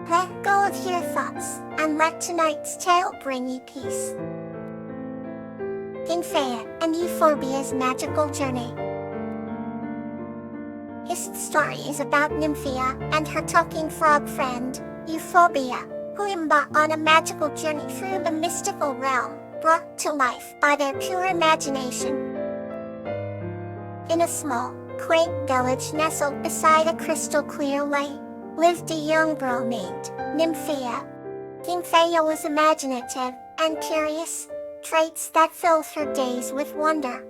Let go of your thoughts, and let tonight's tale bring you peace. Nymphea and Euphorbia's magical journey. This story is about Nymphea and her talking frog friend, Euphorbia, who embark on a magical journey through the mystical realm, brought to life by their pure imagination. In a small, quaint village nestled beside a crystal-clear lake, lived a young girl named Nymphea. Nymphea was imaginative and curious, traits that filled her days with wonder.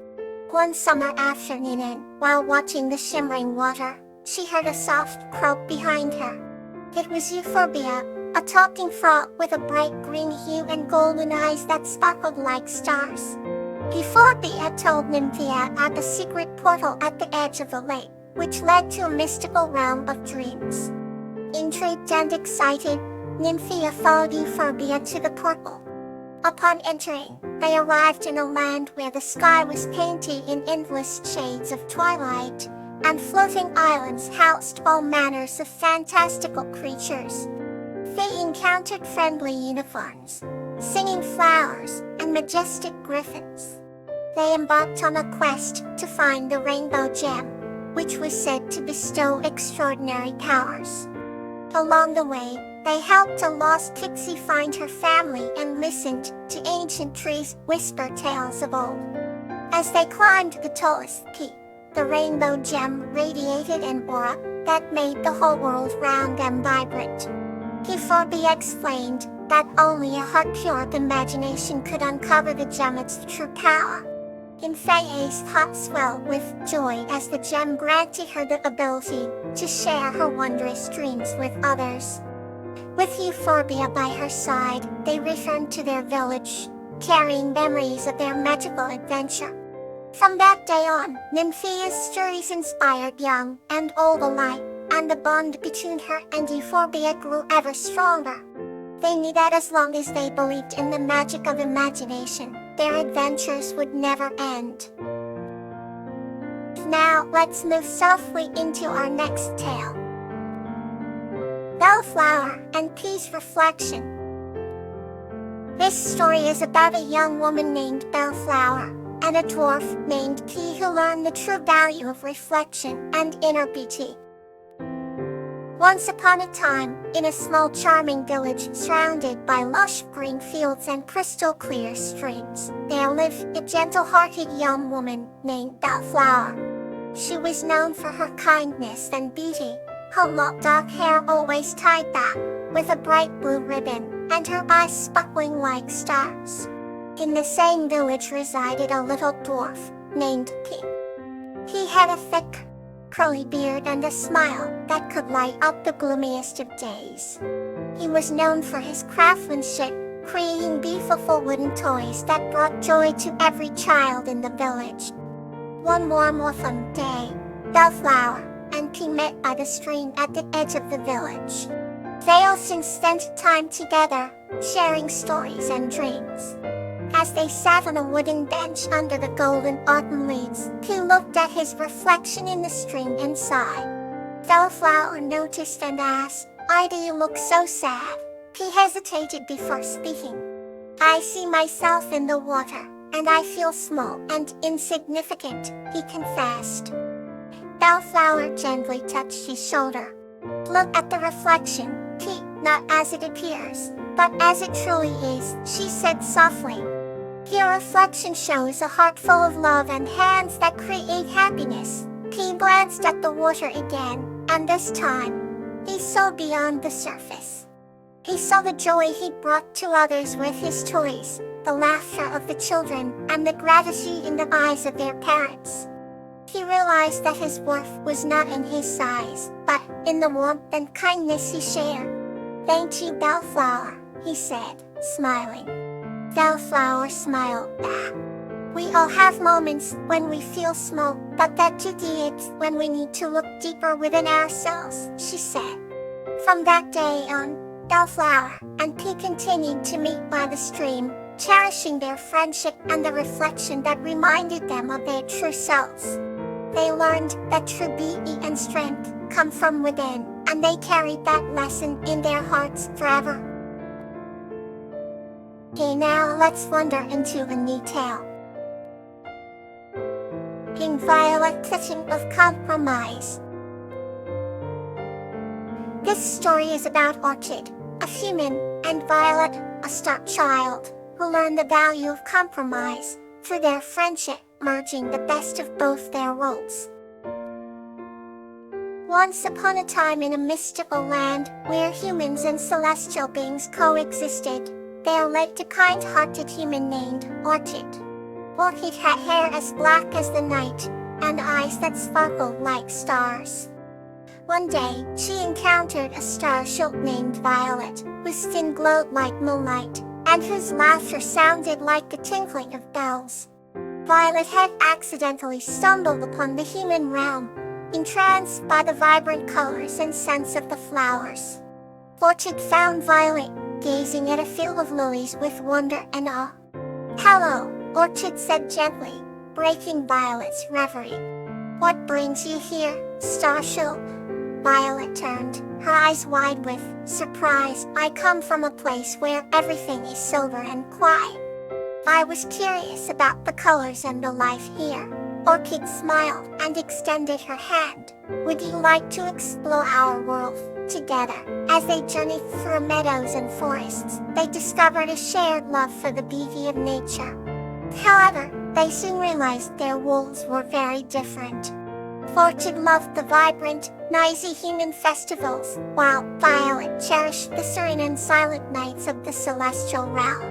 One summer afternoon, while watching the shimmering water, she heard a soft croak behind her. It was Euphorbia, a talking frog with a bright green hue and golden eyes that sparkled like stars. Euphorbia told Nymphea at the secret portal at the edge of the lake, which led to a mystical realm of dreams. Intrigued and excited, Nymphea followed Euphorbia to the portal. Upon entering, they arrived in a land where the sky was painted in endless shades of twilight, and floating islands housed all manners of fantastical creatures. They encountered friendly unicorns, singing flowers, and majestic griffins. They embarked on a quest to find the rainbow gem, which was said to bestow extraordinary powers. Along the way, they helped a lost pixie find her family and listened to ancient trees whisper tales of old. As they climbed the tallest peak, the rainbow gem radiated an aura that made the whole world round and vibrant. Euphorbia explained that only a heart-pure imagination could uncover the gem's true power. Nymphea's heart swelled with joy as the gem granted her the ability to share her wondrous dreams with others. With Euphorbia by her side, they returned to their village, carrying memories of their magical adventure. From that day on, Nymphea's stories inspired young and old alike, and the bond between her and Euphorbia grew ever stronger. They knew that as long as they believed in the magic of imagination, their adventures would never end. Now, let's move softly into our next tale. Bellflower and Pea's Reflection. This story is about a young woman named Bellflower and a dwarf named Pea who learned the true value of reflection and inner beauty. Once upon a time, in a small charming village surrounded by lush green fields and crystal-clear streams, there lived a gentle-hearted young woman named Bellflower. She was known for her kindness and beauty, her long dark hair always tied back with a bright blue ribbon, and her eyes sparkling like stars. In the same village resided a little dwarf named Pea. He had a thick, curly beard and a smile that could light up the gloomiest of days. He was known for his craftsmanship, creating beautiful wooden toys that brought joy to every child in the village. One warm autumn day, Bellflower and Pea met by the stream at the edge of the village. They often spent time together, sharing stories and dreams. As they sat on a wooden bench under the golden autumn leaves, Pea looked at his reflection in the stream and sighed. Bellflower noticed and asked, "Why do you look so sad?" Pea hesitated before speaking. "I see myself in the water, and I feel small and insignificant," he confessed. Bellflower gently touched his shoulder. "Look at the reflection, Pea, not as it appears, but as it truly is," she said softly. "Your reflection shows a heart full of love and hands that create happiness." Pea glanced at the water again, and this time, he saw beyond the surface. He saw the joy he brought to others with his toys, the laughter of the children, and the gratitude in the eyes of their parents. He realized that his worth was not in his size, but in the warmth and kindness he shared. "Thank you, Bellflower," he said, smiling. Bellflower smiled back. "We all have moments when we feel small, but that truly is when we need to look deeper within ourselves," she said. From that day on, Bellflower and Pea continued to meet by the stream, cherishing their friendship and the reflection that reminded them of their true selves. They learned that true beauty and strength come from within, and they carried that lesson in their hearts forever. Okay, now let's wander into a new tale. In Violet's Kitchen of Compromise. This story is about Orchid, a human, and Violet, a star child, who learn the value of compromise through their friendship, merging the best of both their worlds. Once upon a time in a mystical land where humans and celestial beings coexisted, there lived a kind-hearted human named Orchid. Orchid had hair as black as the night, and eyes that sparkled like stars. One day, she encountered a star-child named Violet, whose skin glowed like moonlight, and whose laughter sounded like the tinkling of bells. Violet had accidentally stumbled upon the human realm, entranced by the vibrant colors and scents of the flowers. Orchid found Violet gazing at a field of lilies with wonder and awe. "Hello," Orchid said gently, breaking Violet's reverie. "What brings you here, Starchild?" Violet turned, her eyes wide with surprise. "I come from a place where everything is silver and quiet. I was curious about the colors and the life here." Orchid smiled and extended her hand. "Would you like to explore our world together?" As they journeyed through meadows and forests, they discovered a shared love for the beauty of nature. However, they soon realized their worlds were very different. Orchid loved the vibrant, noisy human festivals, while Violet cherished the serene and silent nights of the celestial realm.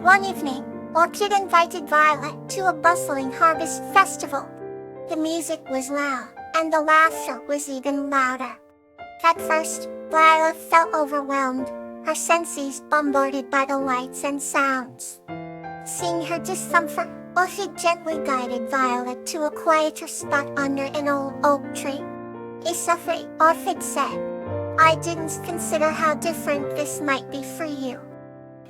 One evening, Orchid invited Violet to a bustling harvest festival. The music was loud, and the laughter was even louder. At first, Violet felt overwhelmed, her senses bombarded by the lights and sounds. Seeing her discomfort, Orchid gently guided Violet to a quieter spot under an old oak tree. "It's afraid," Orchid said. "I didn't consider how different this might be for you.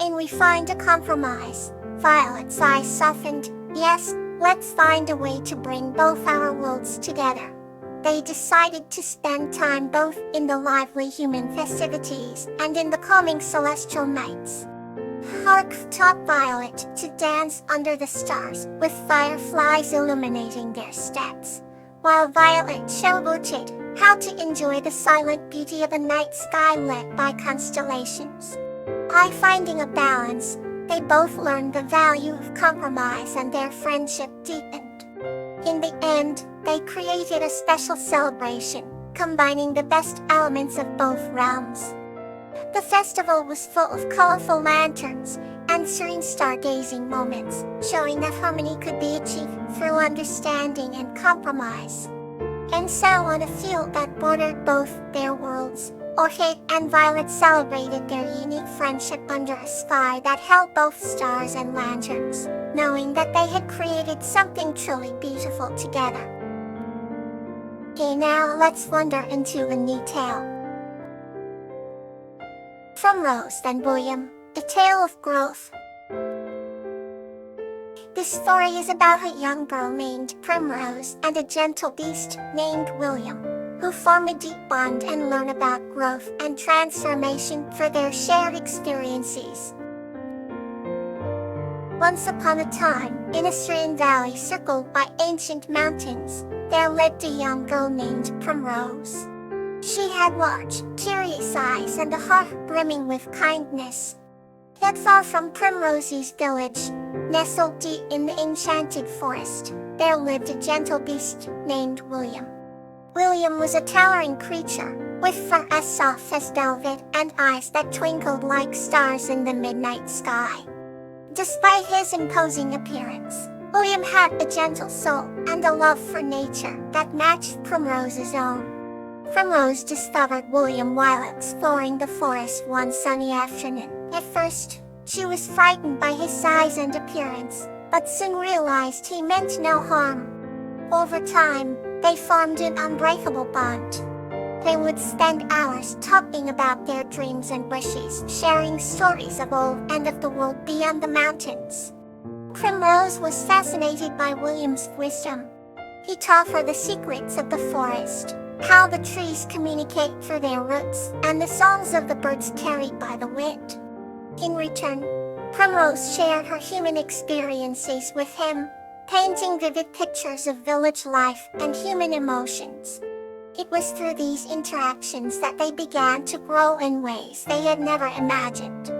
And we find a compromise." Violet's eyes softened. "Yes, let's find a way to bring both our worlds together." They decided to spend time both in the lively human festivities and in the calming celestial nights. Hark taught Violet to dance under the stars, with fireflies illuminating their steps, while Violet showed Orchid how to enjoy the silent beauty of a night sky lit by constellations. By finding a balance, they both learned the value of compromise and their friendship deepened. In the end, they created a special celebration, combining the best elements of both realms. The festival was full of colorful lanterns and serene stargazing moments, showing that harmony could be achieved through understanding and compromise. And so on a field that bordered both their worlds, Orchid and Violet celebrated their unique friendship under a sky that held both stars and lanterns, knowing that they had created something truly beautiful together. Okay, now let's wander into a new tale. From Rose and William, A Tale of Growth. This story is about a young girl named Primrose and a gentle beast named William, who form a deep bond and learn about growth and transformation through their shared experiences. Once upon a time, in a serene valley circled by ancient mountains, there lived a young girl named Primrose. She had large, curious eyes and a heart brimming with kindness. Yet far from Primrose's village, nestled deep in the enchanted forest, there lived a gentle beast named William. William was a towering creature, with fur as soft as velvet and eyes that twinkled like stars in the midnight sky. Despite his imposing appearance, William had a gentle soul and a love for nature that matched Primrose's own. Primrose discovered William while exploring the forest one sunny afternoon. At first, she was frightened by his size and appearance, but soon realized he meant no harm. Over time, they formed an unbreakable bond. They would spend hours talking about their dreams and wishes, sharing stories of old and of the world beyond the mountains. Primrose was fascinated by William's wisdom. He taught her the secrets of the forest, how the trees communicate through their roots, and the songs of the birds carried by the wind. In return, Primrose shared her human experiences with him, painting vivid pictures of village life and human emotions. It was through these interactions that they began to grow in ways they had never imagined.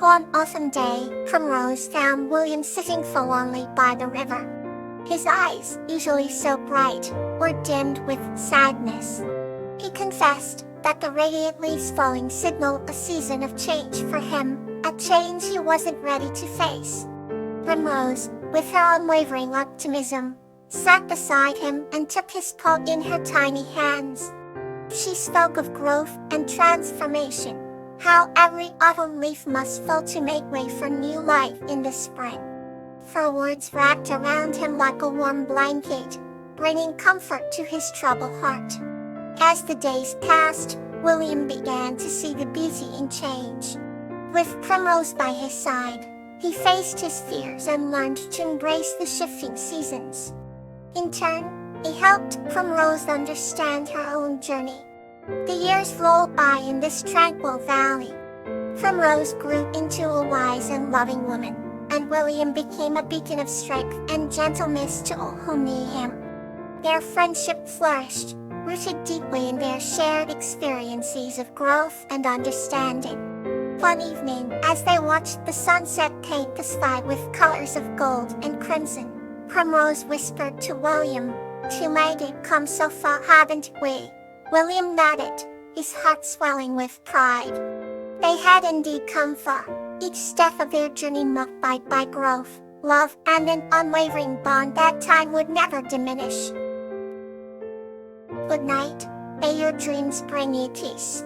One autumn day, Primrose found William sitting forlornly by the river. His eyes, usually so bright, were dimmed with sadness. He confessed that the radiant leaves falling signaled a season of change for him, a change he wasn't ready to face. Primrose, with her unwavering optimism, sat beside him and took his paw in her tiny hands. She spoke of growth and transformation, how every autumn leaf must fall to make way for new life in the spring. Her words wrapped around him like a warm blanket, bringing comfort to his troubled heart. As the days passed, William began to see the beauty in change. With Primrose by his side, he faced his fears and learned to embrace the shifting seasons. In turn, he helped Primrose understand her own journey. The years rolled by in this tranquil valley. Primrose grew into a wise and loving woman, and William became a beacon of strength and gentleness to all who knew him. Their friendship flourished, rooted deeply in their shared experiences of growth and understanding. One evening, as they watched the sunset paint the sky with colors of gold and crimson, Primrose whispered to William, "We made it come so far, haven't we?" William nodded, his heart swelling with pride. They had indeed come far, each step of their journey marked by growth, love, and an unwavering bond that time would never diminish. Good night. May your dreams bring you peace.